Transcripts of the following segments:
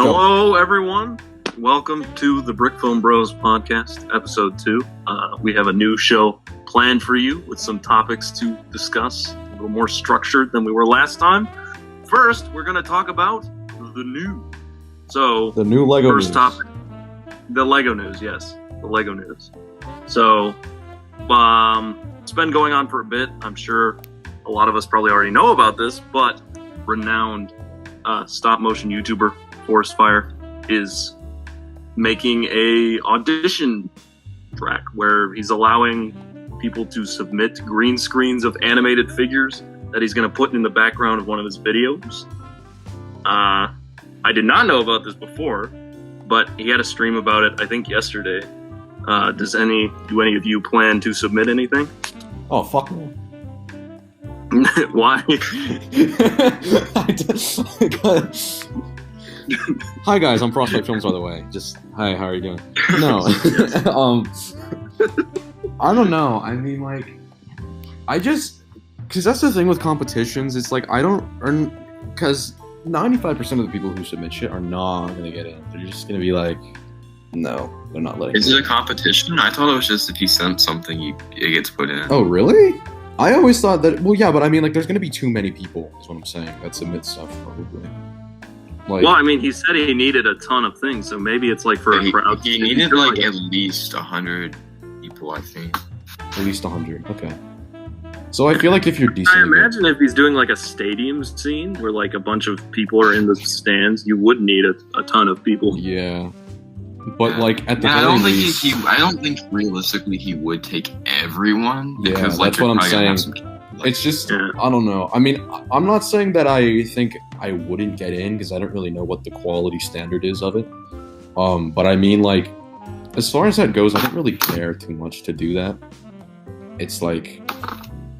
Hello, everyone. Welcome to the Brickfilm Bros podcast, episode 2. We have a new show planned for you with some topics to discuss, a little more structured than we were last time. First, we're going to talk about the news. So, the new Lego first news. topic, the Lego news, yes, the Lego news. So, it's been going on for a bit. I'm sure a lot of us probably already know about this, but renowned stop-motion YouTuber Forrest is making a audition track where he's allowing people to submit green screens of animated figures that he's going to put in the background of one of his videos. I did not know about this before, but he had a stream about it, I think, yesterday. Do any of you plan to submit anything? Oh, fuck no. Why? Hi guys, I'm FrostByte Films, by the way. Just hi, how are you doing? No, I don't know. I mean, like, because that's the thing with competitions. It's like I don't earn, because 95% of the people who submit shit are not gonna get in. They're just gonna be like, no, they're not letting. Is it a competition? I thought it was just if you sent something, it gets put in. Oh, really? I always thought that. Well, yeah, but I mean, like, there's gonna be too many people. Is what I'm saying. That submit stuff probably. Like, well, I mean, he said he needed a ton of things, so maybe it's like for a crowd. He needed like at least 100 people, I think. At least 100. Okay. So I feel like if you're decent, I imagine if he's doing like a stadium scene where like a bunch of people are in the stands, you would need a ton of people. Yeah. But like at the I very don't least, think I don't think realistically he would take everyone. Yeah, because, like, that's what I'm saying. It's just, Yeah. I don't know. I mean, I'm not saying that I think I wouldn't get in because I don't really know what the quality standard is of it. But I mean, like, as far as that goes, I don't really care too much to do that. It's like,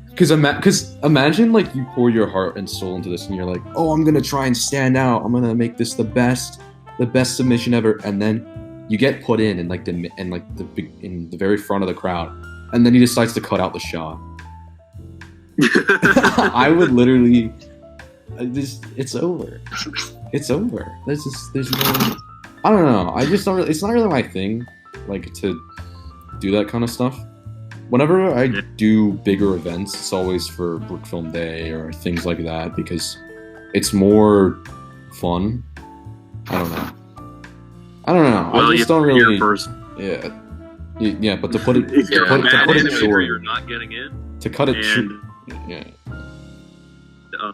because imagine like you pour your heart and soul into this and you're like, oh, I'm gonna try and stand out. I'm gonna make this the best submission ever, and then you get put in like in the very front of the crowd, and then he decides to cut out the shot. I would literally, it's over. It's over. There's no, I don't know. I just don't really, it's not really my thing, like, to do that kind of stuff. Whenever I do bigger events, it's always for Brickfilm Day or things like that because it's more fun. I don't know. Well, I just don't really. First. Yeah, but to put it, If you're to put it short, you're not getting in. to cut it short. Yeah. I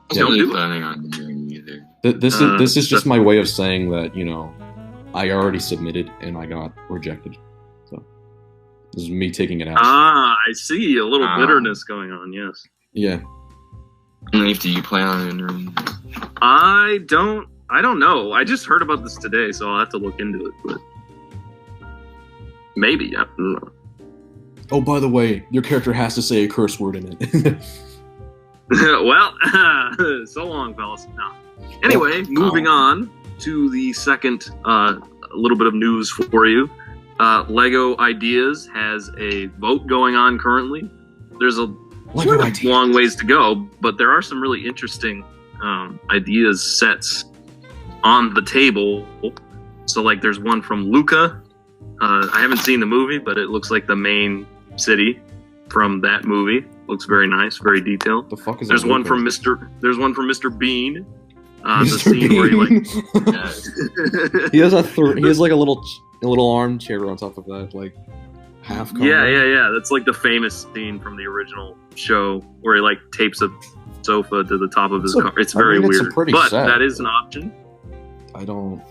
wasn't really planning on doing either. This is just my way of saying that, you know, I already submitted and I got rejected. So this is me taking it out. I see a little bitterness going on. Yes. Yeah. Leaf, do you plan on entering? I don't know. I just heard about this today, so I'll have to look into it. But maybe. I don't know. Oh, by the way, your character has to say a curse word in it. Well, so long, fellas. No. Anyway, moving on to the second little bit of news for you. Lego Ideas has a vote going on currently. There's a long ways to go, but there are some really interesting ideas sets on the table. So, like, there's one from Luca. I haven't seen the movie, but it looks like the main city from that movie. Looks very nice, very detailed. The fuck is There's one from Mr. Bean. The scene where he he has like a little armchair on top of that, like half cover. Yeah. That's like the famous scene from the original show where he like tapes a sofa to the top of his car. It's very weird, but set. That is an option. I don't.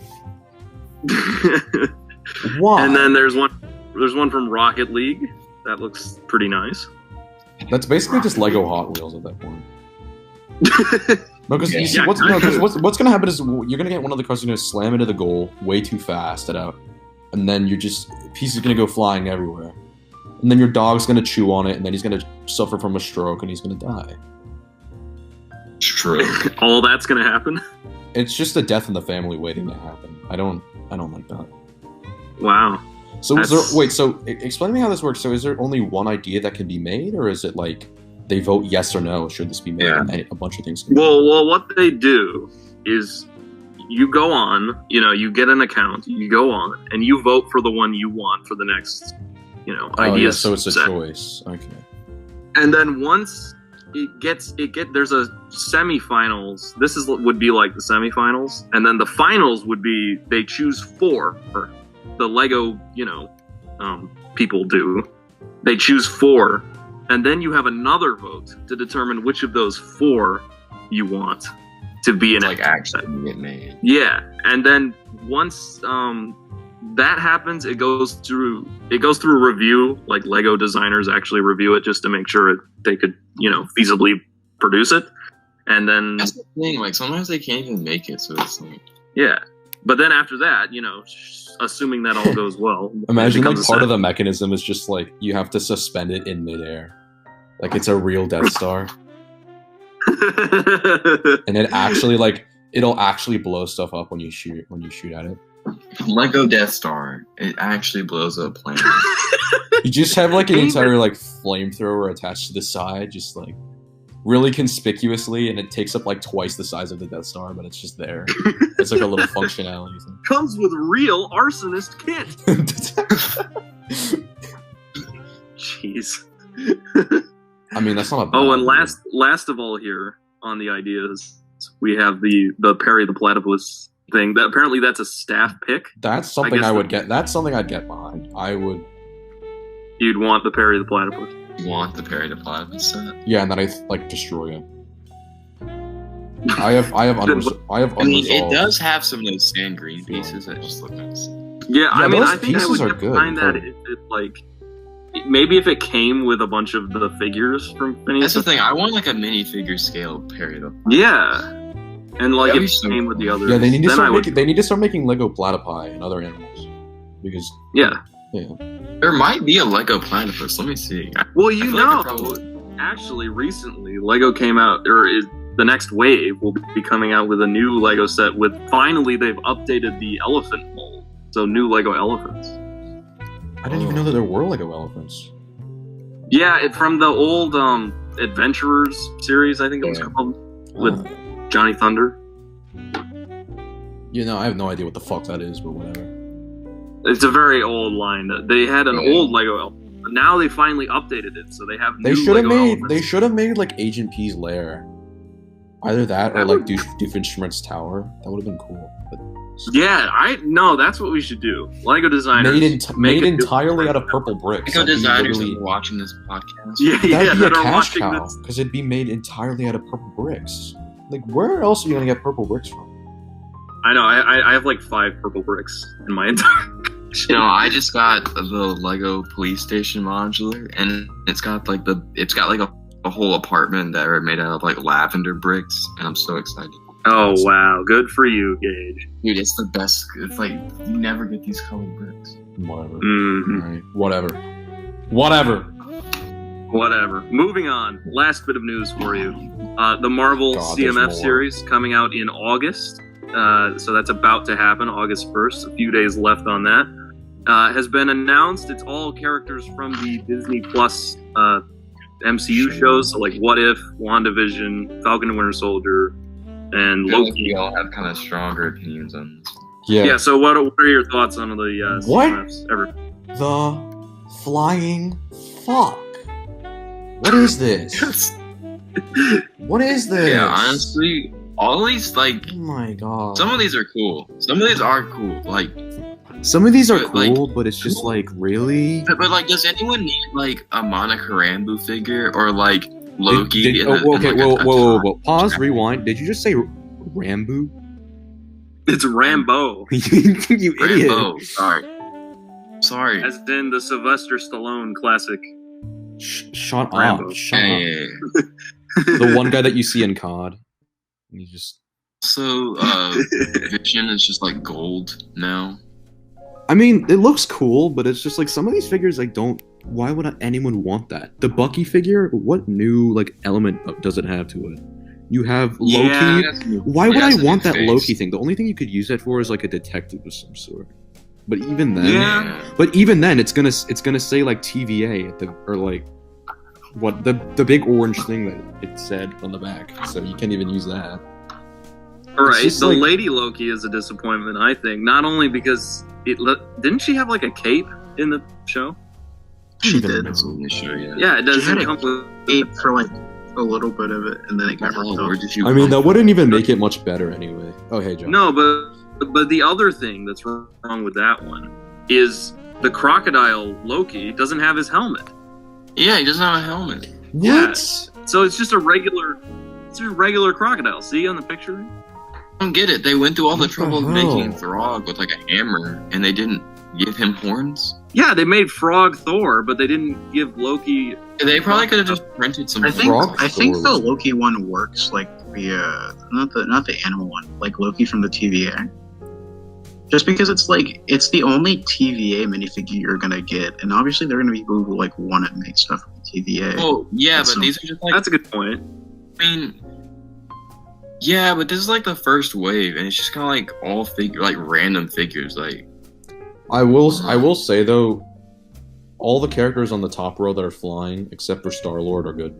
Why? And then there's one from Rocket League that looks pretty nice. That's basically just Lego Hot Wheels at that point. No, because you see, what's going to happen is you're going to get one of the cars going to slam into the goal way too fast, and then pieces going to go flying everywhere. And then your dog's going to chew on it, and then he's going to suffer from a stroke, and he's going to die. It's true. All that's going to happen? It's just a death in the family waiting to happen. I don't like that. Wow. So explain to me how this works. So is there only one idea that can be made, or is it like they vote yes or no? Should this be made? Yeah. And a bunch of things. Well, what they do is you go on, you get an account, you go on, and you vote for the one you want for the next, idea so it's a set. choice. Okay. And then once there's a semifinals. This would be like the semifinals, and then the finals would be they choose 4. The Lego, people do. They choose 4, and then you have another vote to determine which of those 4 you want to be in like actually get made. Yeah, and then once that happens, it goes through a review. Like Lego designers actually review it just to make sure they could feasibly produce it, and then that's the thing. Like sometimes they can't even make it, so it's like yeah. But then after that, assuming that all goes well, imagine like part of the mechanism is just like you have to suspend it in midair, like it's a real Death Star. And it'll actually blow stuff up when you shoot at it. Lego Death Star, it actually blows up planets. You just have like an entire like flamethrower attached to the side, just like really conspicuously, and it takes up like twice the size of the Death Star, but it's just there. It's like a little functionality thing. Comes with real arsonist kit. Jeez. I mean, that's not a bad Oh, and idea. last of all here on the ideas, we have the Perry the Platypus thing. That apparently that's a staff pick. That's something I would get. That's something I'd get behind. I would. You'd want the Perry the Platypus. You want the Perry the Platypus set? Yeah, and then I destroy it. I have unresolved. I mean, it does have some of those sand green pieces that just look nice. Yeah, I mean, those I think I pieces would are get good, behind that but- if it maybe if it came with a bunch of the figures from Phineas. That's the thing. I want like a minifigure scale Perry the Platypus. Yeah, and like That'd if be it so came with the cool. others. Yeah, they need to then start I would. making. They need to start making Lego platypi and other animals, because Yeah. There might be a Lego platypus. Let me see. Well, I feel like there probably- actually, recently Lego came out, the next wave will be coming out with a new Lego set. Finally, they've updated the elephant mold, so new Lego elephants. I didn't even know that there were Lego elephants. Yeah, from the old Adventurers series, I think it was called, with Johnny Thunder. I have no idea what the fuck that is, but whatever. It's a very old line. They had an old Lego elephant, but now they finally updated it, so they have They new should have Lego made. elephants. They should have made like Agent P's lair. Either that or like Doofenshmirtz Tower. That would have been cool. But Yeah, that's what we should do. Lego designers made entirely out of purple bricks. Lego That'd be designers literally- that are watching this podcast. Yeah, That'd be a that are cash watching cow this. because it'd be made entirely out of purple bricks. Like, where else are you gonna get purple bricks from? I know. I have like 5 purple bricks in my entire. I just got the Lego police station modular, and it's got like a whole apartment that are made out of like lavender bricks, and I'm so excited. Oh wow, good for you, Gage. Dude, it's the best. It's like you never get these colored bricks. Whatever. Mhm. Alright, whatever. Whatever. Moving on. Last bit of news for you. The Marvel God, there's CMF more. series coming out in August. So that's about to happen, August 1st. A few days left on that. Has been announced. It's all characters from the Disney Plus MCU shows. So like What If, WandaVision, Falcon and Winter Soldier, and I feel like Loki. we all have kind of stronger opinions on this. Yeah, so what are your thoughts on the What? CMFs? The flying fuck. What is this? What is this? Yeah, honestly, all these like Oh my god. some of these are cool. Some of these are cool. Like, Some of these are but, like, cool, but it's just like, really? but like, does anyone need like a Monica Rambeau figure or like Loki? Did- in a- in, okay, like, a whoa. top? Pause, rewind. Did you just say Rambo? It's Rambo, you idiot. Rambeau. Sorry. as in the Sylvester Stallone classic. Shut Rambo. up. Shut Yeah. up. The one guy that you see in COD. And you just... So, Vision is just like gold now. I mean, it looks cool, but it's just like some of these figures, like, don't... Why would anyone want that? The Bucky figure, what new, like, element does it have to it? You have Loki. Yeah. Why would Yeah, I it's a want new that face. Loki thing? The only thing you could use that for is like a detective of some sort. But even then, Yeah. but even then, it's gonna say like TVA at the or like what the big orange thing that it said on the back. So you can't even use that. All right, just the like- Lady Loki is a disappointment, I think. Not only because didn't she have like a cape in the show? She even did. know. That's in the show, yeah. Yeah, it She doesn't had come with. Eight for like a little bit of it, and then it got Oh, ripped where off. did you I mean, come that from? wouldn't even make it much better anyway. Oh, hey, John. No, but the other thing that's wrong with that one is the crocodile Loki doesn't have his helmet. Yeah, he doesn't have a helmet. Yeah. What? So it's just a regular crocodile. See on the picture? I don't get it. They went through all the What the trouble of hell? making Throg with like a hammer, and they didn't give him horns. Yeah, they made Frog Thor, but they didn't give Loki. They probably could have just printed some. I think Frog I think Thor the was- Loki one works like the not the animal one, like Loki from the TVA. Just because it's the only TVA minifigure you're gonna get, and obviously there are gonna be people who like want to make stuff from TVA. Oh yeah, That's but some- these are just like. That's a good point. I mean, yeah, but this is like the first wave, and it's just kind of like all random figures. Like, I will say though, all the characters on the top row that are flying, except for Star Lord, are good.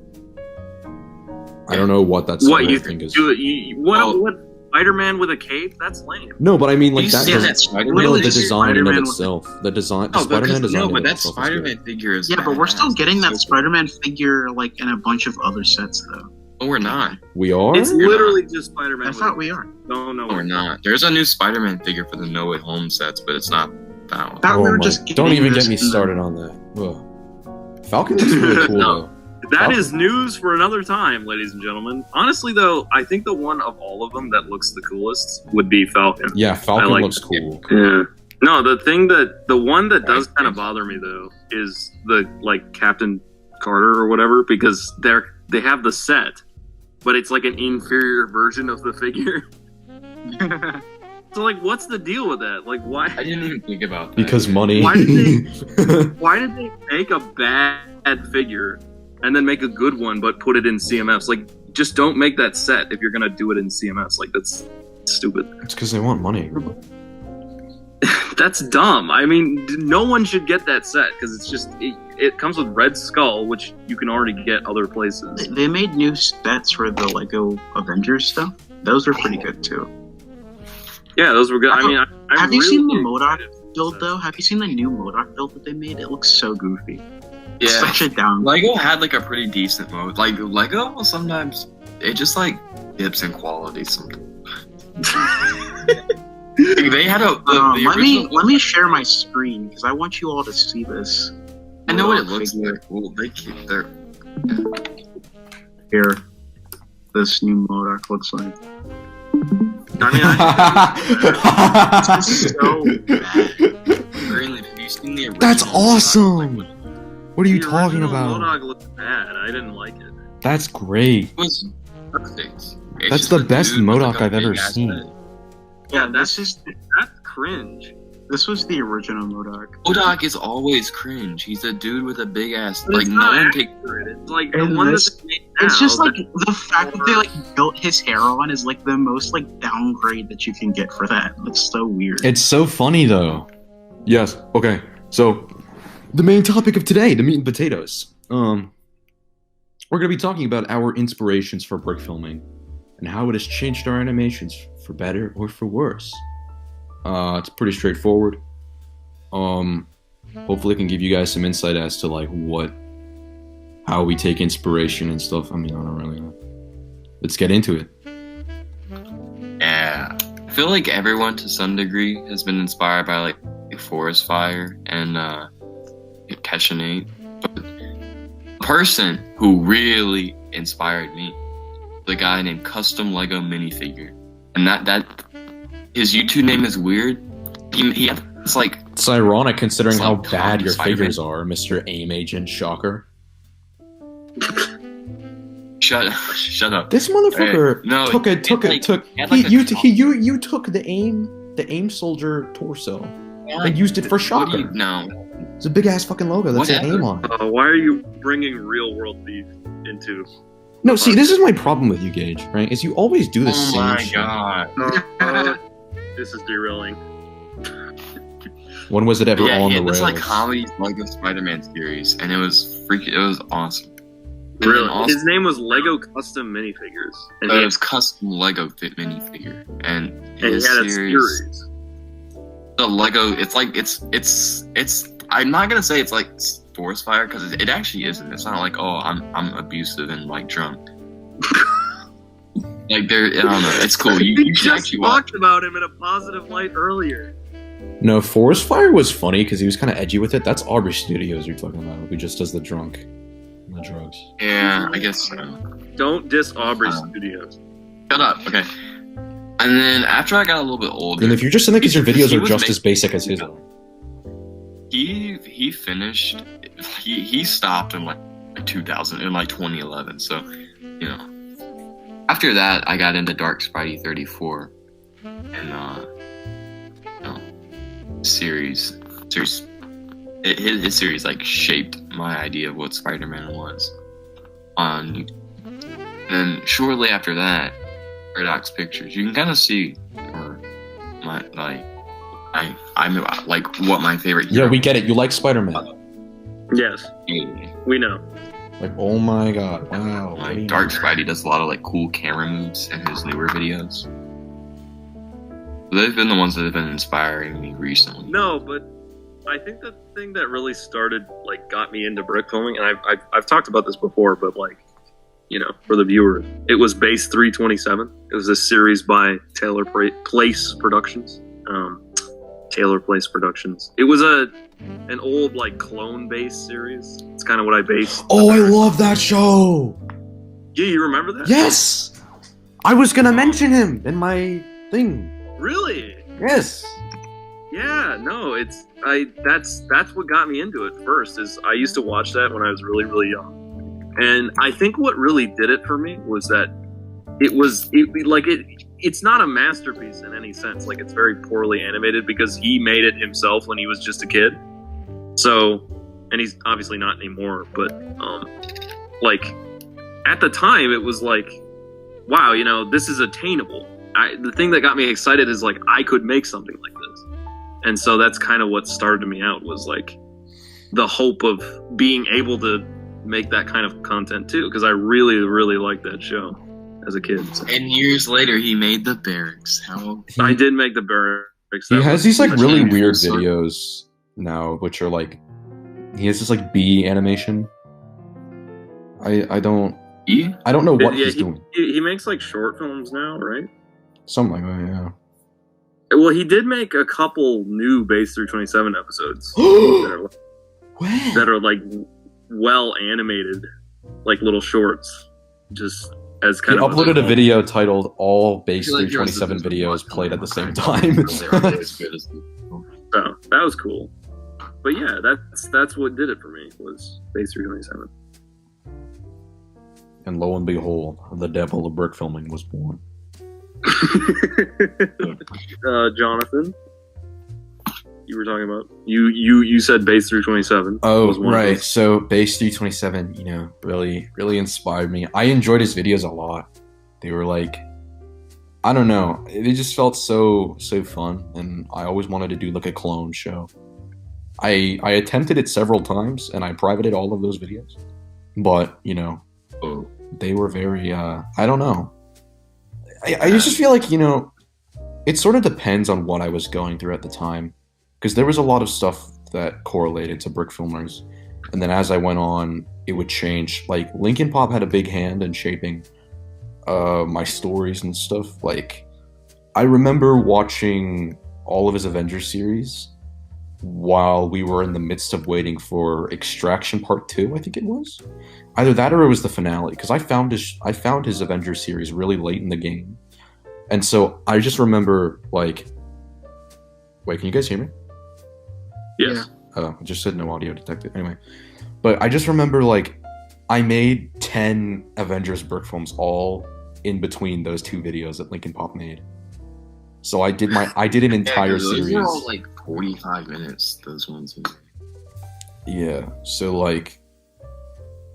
I don't know what that's. What you think is. do? Oh. What Spider-Man with a cape? That's lame. No, but I mean, like You that. see doesn't- that Spider-Man no, the Literally, design in and of Spider-Man with itself. The design. The no, Spider-Man design. no, in but and that of itself is good. Spider-Man figure is. Yeah, but we're still badass. getting that So- Spider-Man figure like in a bunch of other sets though. No, we're not. We are. It's literally just Spider-Man. I with thought a- we are. No, No, we're not. There's a new Spider-Man figure for the No Way Home sets, but it's not that one. Thought we Oh were my- just don't getting even this get me in the- started on that. Ugh. Falcon looks really cool No. though. That is news for another time, ladies and gentlemen. Honestly, though, I think the one of all of them that looks the coolest would be Falcon. Yeah, Falcon I like looks cool. Yeah. No, the one that does kind of bother me though is the like Captain Carter or whatever, because they have the set, but it's like an inferior version of the figure. So like, what's the deal with that? Like, why? I didn't even think about that. Because money. Why did Why did they make a bad figure and then make a good one, but put it in CMFs? Like, just don't make that set if you're gonna do it in CMFs. Like, that's stupid. It's because they want money. That's dumb. I mean, no one should get that set because it's just it comes with Red Skull, which you can already get other places. They made new sets for the Lego Avengers stuff. Those were pretty good too. Yeah, those were good. I mean, I Have you seen the really MODOK excited for build that. though? Have you seen the new MODOK build that they made? It looks so goofy. It's Yeah. such a down. Lego had like a pretty decent mode. Like Lego sometimes it just like dips in quality sometimes. Like, they had the original. let me share my screen because I want you all to see this. I know what it MODOK looks figure. like. Well, they keep their. Here. This new MODOK looks like. I mean, It's so bad. Greenleaf, have you seen the original? That's MODOK? awesome. What are you the talking original about? MODOK looked bad. I didn't like it. That's great. It was perfect. It's That's just the a best dude with, MODOK like, a I've ever big-ass seen. head. Yeah, that's this cringe. was the original MODOK. MODOK is always cringe. He's a dude with a big ass. But Like it's no not one takes. accurate. It's like the And one this- that they made now. It's just like that- the fact that they like built his hair on is like the most like downgrade that you can get for that. It's so weird. It's so funny though. Yes. Okay. So, the main topic of today, the meat and potatoes. We're gonna be talking about our inspirations for brick filming and how it has changed our animations for better or for worse. It's pretty straightforward. Hopefully, I can give you guys some insight as to like how we take inspiration and stuff. I mean, I don't really know. Let's get into it. Yeah, I feel like everyone to some degree has been inspired by like Forest Fire and Catch an 8. But the person who really inspired me, the guy named Custom Lego Minifigure, and that his YouTube name is weird. He it's like It's ironic considering It's how like bad your Spider-Man. figures are, Mr. Aim Agent Shocker. shut up. This motherfucker Hey, no, took he had like a top. you took the aim soldier torso and used it for What do you- Shocker. No, It's a big ass fucking logo that's an Whatever. aim on it. Why are you bringing real world beef into? No, see, this is my problem with you, Gage. Right? Is you always do the oh same my shit. god. This is derailing. When was it ever Yeah, on he the had this rails? like comedy Lego Spider-Man series, and it was freaking. It was awesome. And Really? then also, His name was Lego Custom Minifigures, and it was custom Lego fit minifigure, and he had a series. the Lego. It's like it's. I'm not gonna say it's like forest fire because it actually isn't. It's not like, oh, I'm abusive and like drunk. Like I don't know. It's cool. You We should just actually watch. talked about him in a positive light earlier. No, Forest Fire was funny because he was kind of edgy with it. That's Aubrey Studios you're talking about, who just does the drunk and the drugs. Yeah, I guess so. Don't diss Aubrey Studios. Shut up. Okay. And then after I got a little bit older, And if you're just saying that because your videos He are was just making- as basic as his are. he finished. He stopped in like 2000 in like 2011. So you know, after that I got into Dark Spidey 34 and you know, series. His series like shaped my idea of what Spider-Man was. And then shortly after that, Paradox Pictures. You can kind of see, or my I'm like what my favorite. Yeah, we get it. You like Spider-Man. Yes, we know. Like, oh my god, wow. what do Like you Dark know? Spidey does a lot of like cool camera moves in his newer videos. They've been the ones that have been inspiring me recently. No, but I think the thing that really started, like, got me into brick filming, and I've talked about this before, but like, you know, for the viewer, it was Base 327. It was a series by Taylor Place Productions. Taylor Place Productions. It was an old like clone based series. It's kind of what I based. Oh, I love that show! Yeah, you remember that? Yes! I was gonna mention him in my thing. Really? Yes! Yeah, no, that's what got me into it first. Is I used to watch that when I was really, really young, and I think what really did it for me was that it's not a masterpiece in any sense. Like, it's very poorly animated because he made it himself when he was just a kid. So, and he's obviously not anymore. But like at the time, it was like, wow, you know, this is attainable. The thing that got me excited is like I could make something like this. And so that's kind of what started me out, was like the hope of being able to make that kind of content too, because I really, really liked that show as a kid. So. And years later, he made the barracks. I did make the barracks. He has these like really That's weird awesome. videos now, which are like, he has this like bee animation. I don't know what he's doing. He makes like short films now, right? Something like that, yeah. Well, he did make a couple new Base 327 episodes that are like well animated, like little shorts, just as He kind of uploaded a video titled "All Base I feel like yours 327 is a videos lot played at more the same kind time." of- they're as good as the- So that was cool. But yeah, that's what did it for me, was Base 327. And lo and behold, the devil of brick filming was born. Jonathan, you were talking about you said Base 327. Oh, was one of right. those. So Base 327, you know, really inspired me. I enjoyed his videos a lot. They were like, I don't know, they just felt so fun, and I always wanted to do like a clone show. I attempted it several times, and I privated all of those videos, but you know, they were very I don't know. I just feel like, you know, it sort of depends on what I was going through at the time, because there was a lot of stuff that correlated to brick filmers, and then as I went on, it would change. Like Linkin Pop had a big hand in shaping my stories and stuff. Like, I remember watching all of his Avengers series while we were in the midst of waiting for Extraction Part 2, I think it was. Either that or it was the finale, because I found his Avengers series really late in the game. And so I just remember, like... Wait, can you guys hear me? Yes. Oh, I just said no audio detected. Anyway. But I just remember, like, I made 10 Avengers brick films all in between those two videos that Linkin Pop made. So I did an entire those series. were all like 45 minutes, those ones. Yeah. So like,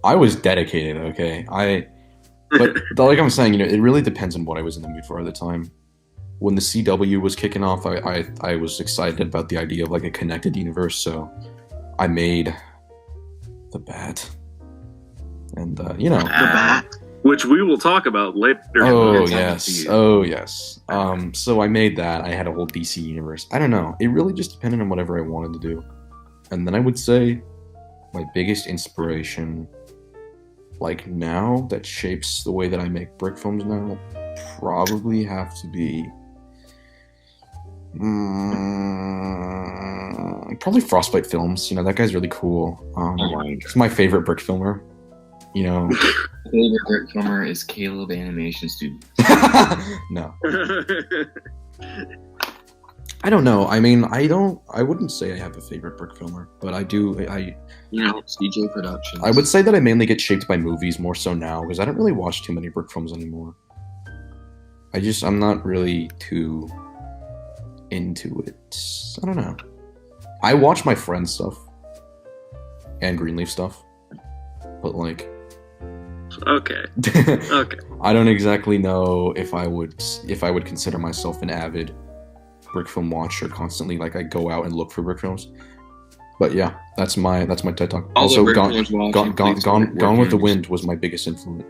I was dedicated. Okay. But like I'm saying, you know, it really depends on what I was in the mood for at the time. When the CW was kicking off, I was excited about the idea of like a connected universe. So I made the Bat. And The Bat. Which we will talk about later. Oh yes. So I made that. I had a whole DC universe. I don't know. It really just depended on whatever I wanted to do. And then I would say my biggest inspiration, like now, that shapes the way that I make brick films now, probably have to be probably FrostByte Films. You know, that guy's really cool. He's my favorite brick filmer. You know, favorite brick filmer is Caleb Animation Studio. No. I don't know. I mean, I wouldn't say I have a favorite brick filmer, but I do. CJ Productions. I would say that I mainly get shaped by movies more so now because I don't really watch too many brick films anymore. I'm not really too into it. I don't know. I watch my friends' stuff and Greenleaf stuff, but like. Okay. I don't exactly know if I would consider myself an avid brick film watcher constantly. Like I go out and look for brick films. But yeah, that's my TED talk. Also, Gone with the Wind was my biggest influence.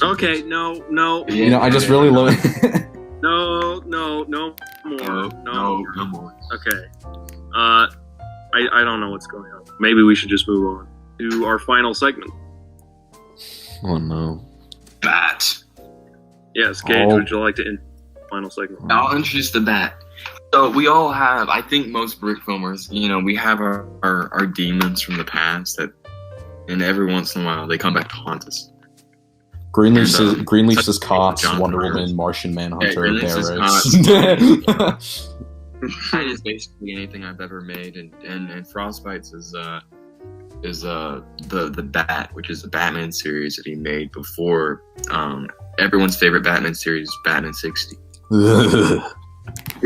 Okay, no. You know, I just really love it. No more. Okay. I don't know what's going on. Maybe we should just move on to our final segment. Oh no. Bat. Yes, Gage, would you like to end the final segment? I'll introduce the Bat. So we all have, I think most brick filmers, you know, we have our demons from the past that, and every once in a while they come back to haunt us. Greenleaf says Cots, Wonder Woman, Martian Manhunter, Barracks. That is basically anything I've ever made, and FrostBytes is the Bat, which is the Batman series that he made before everyone's favorite Batman series, Batman 60. Yeah,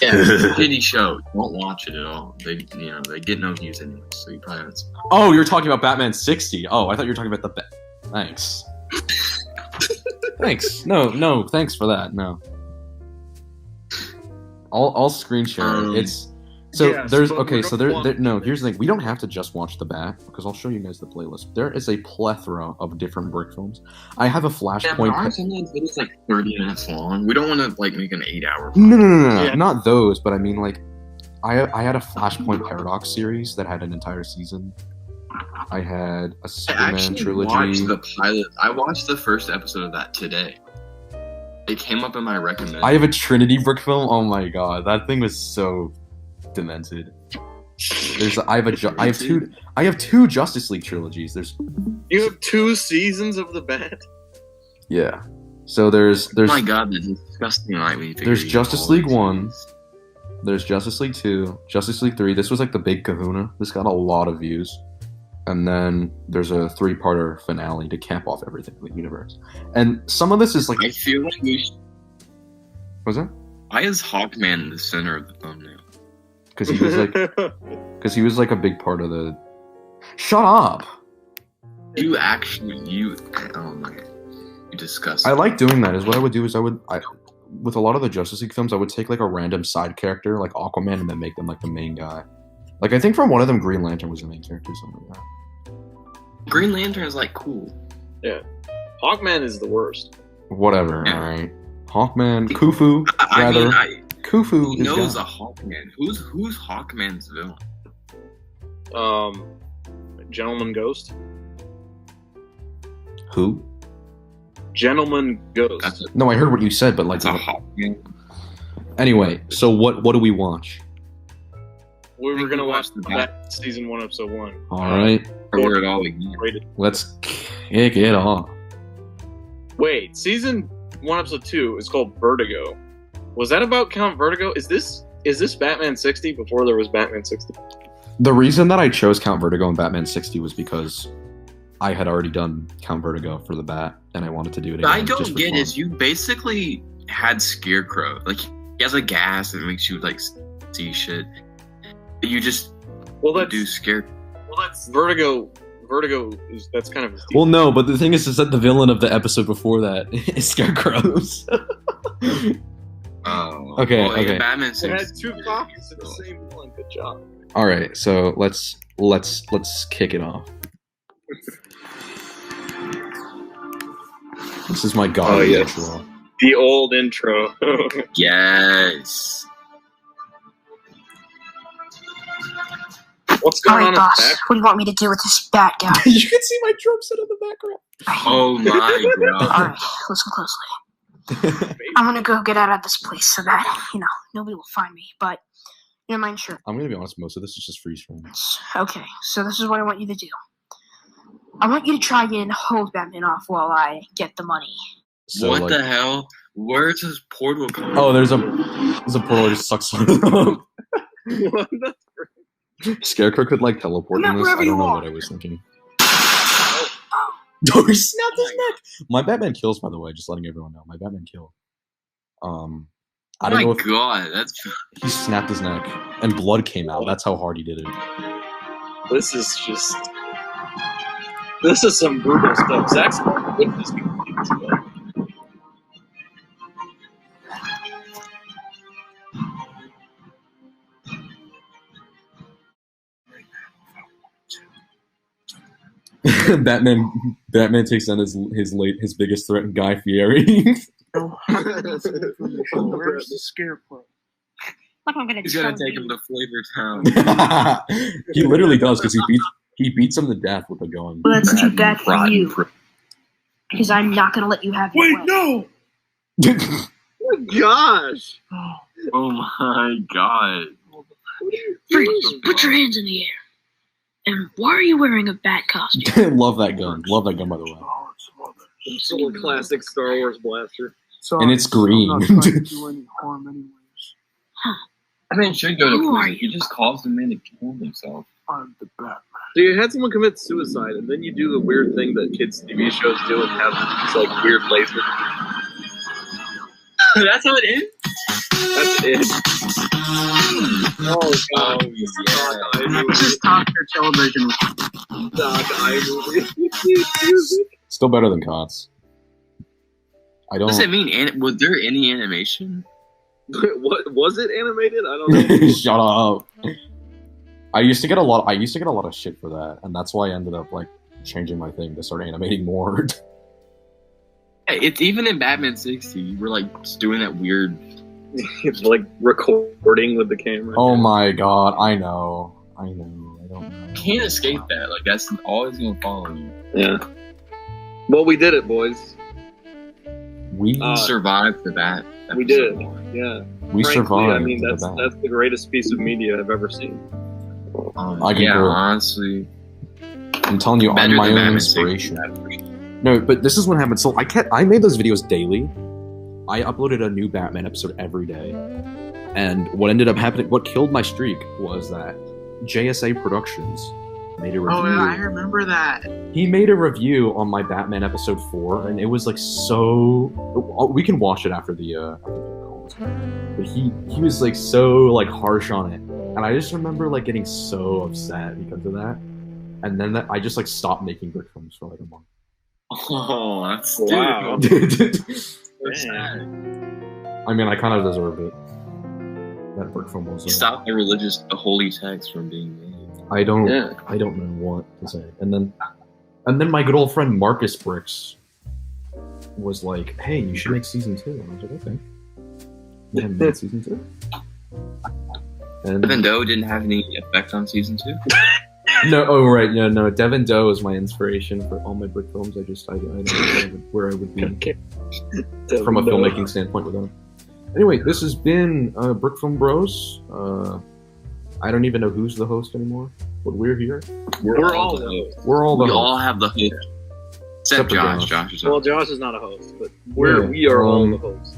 it's a shitty show. Don't watch it at all. They get no views anyway, so you probably haven't. Oh, you're talking about Batman 60. Oh, I thought you were talking about the Bat. Thanks. Thanks. No, thanks for that. No. I'll screen share it. It's here's the thing. We don't have to just watch the Bat because I'll show you guys the playlist. There is a plethora of different brick films. I have a Flashpoint. Yeah, sometimes it's like 30 minutes long. We don't want to like make an 8-hour. No. Yeah. Not those, but I mean like, I had a Flashpoint Paradox series that had an entire season. I had a Superman trilogy. Watched the pilot. I watched the first episode of that today. It came up in my recommended. I have a Trinity brick film. Oh my god, that thing was so demented. I have two Justice League trilogies. You have 2 seasons of the Bat? Yeah. So there's oh my god, the disgusting light when you there's Justice League 1. There's Justice League 2, Justice League 3. This was like the big kahuna. This got a lot of views. And then there's a 3-parter finale to cap off everything in the universe. And some of this is like... I feel like we should... What's that? Why is Hawkman in the center of the thumbnail? Because he was like a big part of the... Shut up! You oh my god. You disgust. I like doing that. Is what I would do is with a lot of the Justice League films, I would take like a random side character, like Aquaman, and then make them like the main guy. Like, I think from one of them, Green Lantern was the main character, something like that. Green Lantern is, like, cool. Yeah. Hawkman is the worst. Whatever, yeah. Alright. Hawkman, Khufu, rather. Khufu he is knows gone. a Hawkman. Who's Hawkman's villain? Gentleman Ghost? Who? Gentleman Ghost. No, I heard what you said, but, like... It's a Hawkman. Anyway, so what do we watch? We were going to watch the Bat Season 1, Episode 1. Alright. Or it all again. Let's kick it off. Wait, Season 1, Episode 2 is called Vertigo. Was that about Count Vertigo? Is this Batman 60 before there was Batman 60? The reason that I chose Count Vertigo and Batman 60 was because I had already done Count Vertigo for the Bat, and I wanted to do it again. What I don't get is you basically had Scarecrow. Like, he has a gas that makes you, like, see shit. You just do Scarecrow. Well, that's Vertigo. Vertigo that's kind of his deal. Well, no, but the thing is that the villain of the episode before that is Scarecrows. Oh. Okay, well, okay. Batman It had 2 copies of the same one. Good job. All right, so let's kick it off. This is my god Oh, yes. intro. The old intro. Yes. What's All going right, on boss. in the back? What do you want me to do with this bad guy? You can see my drum set in the background. Oh my All god. right, listen closely. I'm gonna go get out of this place so that nobody will find me. But never mind, sure. I'm gonna be honest. Most of this is just freeze frame. Okay, so this is what I want you to do. I want you to try and hold Batman off while I get the money. So, What like, the hell? Where's this portal coming? Oh, there's a portal that just sucks them up. What the- Scarecrow could like teleport in Come out this. I wherever don't you know are. what I was thinking. Oh, he snapped his neck. My Batman kills, by the way. Just letting everyone know. My Batman kill. I Oh don't my know if god, that's he snapped his neck and blood came out. That's how hard he did it. This is some brutal stuff. Zach's with this. Batman takes on his biggest threat, Guy Fieri. Where's the scarecrow? Like I'm gonna He's gonna tell take you. him to Flavor Town. He literally does because he beats him to death with a gun. Well, that's too bad for Rotten you, fruit. because I'm not gonna let you have your way. no! Oh gosh! Oh my god. Freeze! Put your hands in the air. And why are you wearing a bat costume? Love that gun. Love that gun, by the way. It's a little classic Star Wars blaster. And it's green. I'm not trying to do any harm anyways. I mean, should go to Who are prison. you? He just caused the man to kill himself. I'm the Batman. So you had someone commit suicide, and then you do the weird thing that kids' TV shows do and have this like weird laser. That's how it ends? That's it. Oh god! yeah. This is top tier television. Doc iMovie. Still better than COTS. I don't. Does it mean, was there any animation? What was it animated? I don't know. Shut up. I used to get a lot of shit for that, and that's why I ended up like changing my thing to start animating more. Hey, it's even in Batman 60. You were like just doing that weird. Like recording with the camera. Oh my god, I know. I don't know. You can't escape that. Like that's always gonna follow you. Yeah. Well, we did it, boys. We Survived the bat. We did. Yeah. we Frankly, survived. I mean, the that's the greatest piece of media I've ever seen. I can yeah, go. honestly. I'm telling you, I'm Better my than own Batman inspiration. 60. No, but this is what happened. So I made those videos daily. I uploaded a new Batman episode every day. And what ended up happening, what killed my streak was that JSA Productions made a review. Oh, yeah, I remember that. He made a review on my Batman episode 4, and it was like so. We can watch it after the call. But he was like so like harsh on it, and I just remember like getting so upset because of that. And then I just like stopped making brick films for like a month. Oh, that's Wow. so sad. I mean, I kind of deserved it. That brick film was. Stop the holy text from being made. I don't Yeah. know what to say. And then my good old friend Marcus Bricks was like, "Hey, you should make season 2." And I was like, "Okay." We haven't made season 2. And Devin Doe didn't have any effect on season 2. no, oh right, no. Devin Doe is my inspiration for all my brick films. I don't know where I would be from a filmmaking standpoint with them. Anyway, this has been Brick Film Bros. I don't even know who's the host anymore, but we're here. We're all the hosts. We're all the We hosts. all have the host. Except for Josh. Josh. Josh is Well, not. Josh is not a host, but Yeah, we are all the hosts.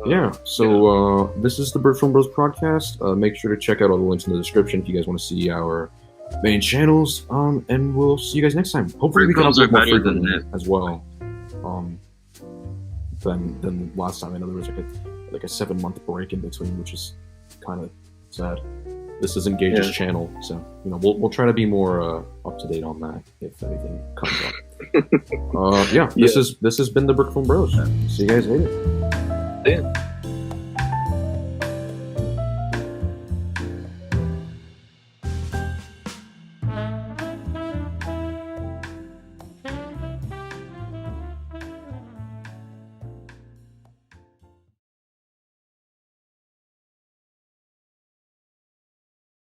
Yeah, so this is the Brick Film Bros podcast. Make sure to check out all the links in the description if you guys want to see our main channels. And we'll see you guys next time. Hopefully we can Brick films are upload more better than frequently as well. Than last time. I know there was like a 7-month break in between, which is kind of sad. This is Engage's channel, so we'll try to be more up to date on that if anything comes up. This has been the Brick Film Bros. See you guys later. Yeah.